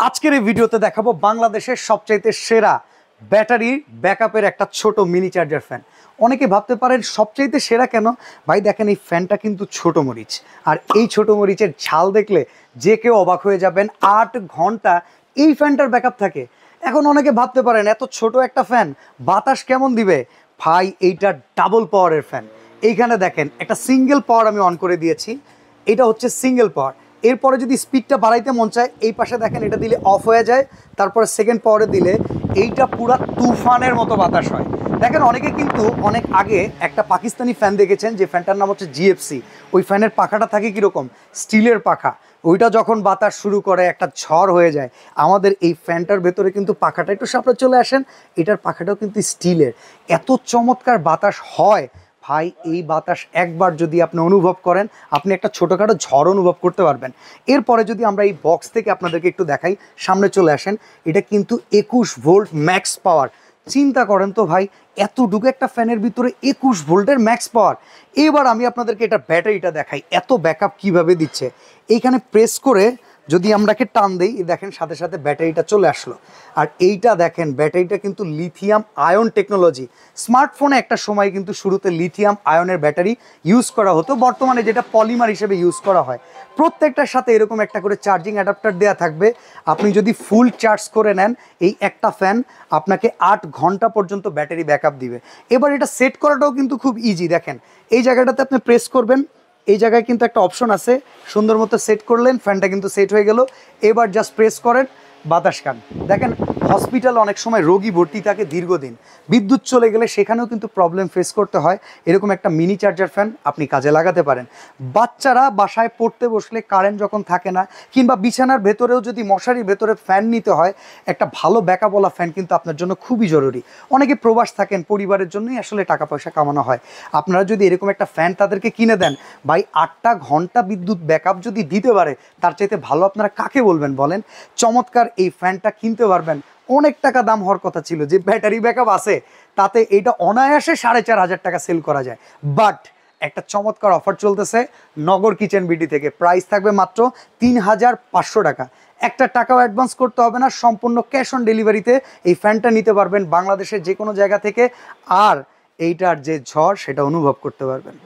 আজকের এই ভিডিওতে দেখাবো বাংলাদেশের সবচাইতে সেরা ব্যাটারি ব্যাকআপের একটা ছোট মিনি চার্জার ফ্যান। অনেকে ভাবতে পারেন সবচাইতে সেরা কেন ভাই, দেখেন এই ফ্যানটা কিন্তু ছোট মরিচ, আর এই ছোট মরিচের ঝাল দেখলে যে কেউ অবাক হয়ে যাবেন। 8 ঘন্টা এই ফ্যানটার ব্যাকআপ থাকে। এখন অনেকে ভাবতে পারেন এত ছোট একটা ফ্যান বাতাস কেমন দিবে। ভাই এইটা ডাবল পাওয়ারের ফ্যান। এইখানে দেখেন একটা সিঙ্গেল পাওয়ার আমি অন করে দিয়েছি, এটা হচ্ছে সিঙ্গেল পাওয়ার। এরপরে যদি স্পিডটা বাড়াইতে মন চায় এই পাশে দেখেন এটা দিলে অফ হয়ে যায়, তারপরে সেকেন্ড পাওয়ারে দিলে এইটা পুরা তুফানের মতো বাতাস হয়। দেখেন অনেকে কিন্তু অনেক আগে একটা পাকিস্তানি ফ্যান দেখেছেন, যে ফ্যানটার নাম হচ্ছে জিএফসি। ওই ফ্যানের পাখাটা থাকে কীরকম, স্টিলের পাখা। ওইটা যখন বাতাস শুরু করে একটা ঝড় হয়ে যায়। আমাদের এই ফ্যানটার ভেতরে কিন্তু পাখাটা, একটু সামনে চলে আসেন, এটার পাখাটাও কিন্তু স্টিলের। এত চমৎকার বাতাস হয় ভাই, এই বাতাস একবার যদি আপনি অনুভব করেন আপনি একটা ছোটোখাটো ঝড় অনুভব করতে পারবেন। এরপরে যদি আমরা এই বক্স থেকে আপনাদেরকে একটু দেখাই, সামনে চলে আসেন, এটা কিন্তু 21 ভোল্ট ম্যাক্স পাওয়ার। চিন্তা করেন তো ভাই, এতটুকু একটা ফ্যানের ভিতরে 21 ভোল্টের ম্যাক্স পাওয়ার। এবার আমি আপনাদেরকে এটা ব্যাটারিটা দেখাই, এত ব্যাকআপ কিভাবে দিচ্ছে। এইখানে প্রেস করে যদি আমরাকে টান দেই, দেখেন সাথে সাথে ব্যাটারিটা চলে আসলো। আর এইটা দেখেন ব্যাটারিটা কিন্তু লিথিয়াম আয়ন টেকনোলজি। স্মার্টফোনে একটা সময় কিন্তু শুরুতে লিথিয়াম আয়নের ব্যাটারি ইউজ করা হতো, বর্তমানে যেটা পলিমার হিসেবে ইউজ করা হয়। প্রত্যেকটার সাথে এরকম একটা করে চার্জিং অ্যাডাপ্টার দেওয়া থাকবে। আপনি যদি ফুল চার্জ করে নেন এই একটা ফ্যান আপনাকে 8 ঘন্টা পর্যন্ত ব্যাটারি ব্যাকআপ দিবে। এবার এটা সেট করাটাও কিন্তু খুব ইজি। দেখেন এই জায়গাটাতে আপনি প্রেস করবেন, এই জায়গায় কিন্তু একটা অপশন আছে, সুন্দর মতো সেট করলেন, ফ্যানটা কিন্তু সেট হয়ে গেল। এবার জাস্ট প্রেস করেন, বাতাস খান। দেখেন হসপিটালে অনেক সময় রোগী ভর্তি থাকে দীর্ঘদিন, বিদ্যুৎ চলে গেলে সেখানেও কিন্তু প্রবলেম ফেস করতে হয়। এরকম একটা মিনি চার্জার ফ্যান আপনি কাজে লাগাতে পারেন। বাচ্চারা বাসায় পড়তে বসলে কারেন্ট যখন থাকে না, কিংবা বিছানার ভেতরেও যদি মশারির ভেতরে ফ্যান নিতে হয়, একটা ভালো ব্যাকআপওয়ালা ফ্যান কিন্তু আপনার জন্য খুবই জরুরি। অনেকে প্রবাস থাকেন, পরিবারের জন্যই আসলে টাকা পয়সা কামানো হয়। আপনারা যদি এরকম একটা ফ্যান তাদেরকে কিনে দেন, ভাই 8টা ঘন্টা বিদ্যুৎ ব্যাকআপ যদি দিতে পারে, তার চাইতে ভালো আপনারা কাকে বলবেন বলেন। চমৎকার এই ফ্যানটা কিনতে পারবেন। অনেক টাকা দাম হওয়ার কথা ছিল, যে ব্যাটারি ব্যাকআপ আছে তাতে এটা অনায়াসে 4,500 টাকা সেল করা যায়। বাট একটা চমৎকার অফার চলতেছে নগর কিচেন বিডি থেকে, প্রাইস থাকবে মাত্র 3,500 টাকা। একটা টাকাও অ্যাডভান্স করতে হবে না, সম্পূর্ণ ক্যাশ অন ডেলিভারিতে এই ফ্যানটা নিতে পারবেন বাংলাদেশের যে কোনো জায়গা থেকে। আর এইটার যে ঝড় সেটা অনুভব করতে পারবেন।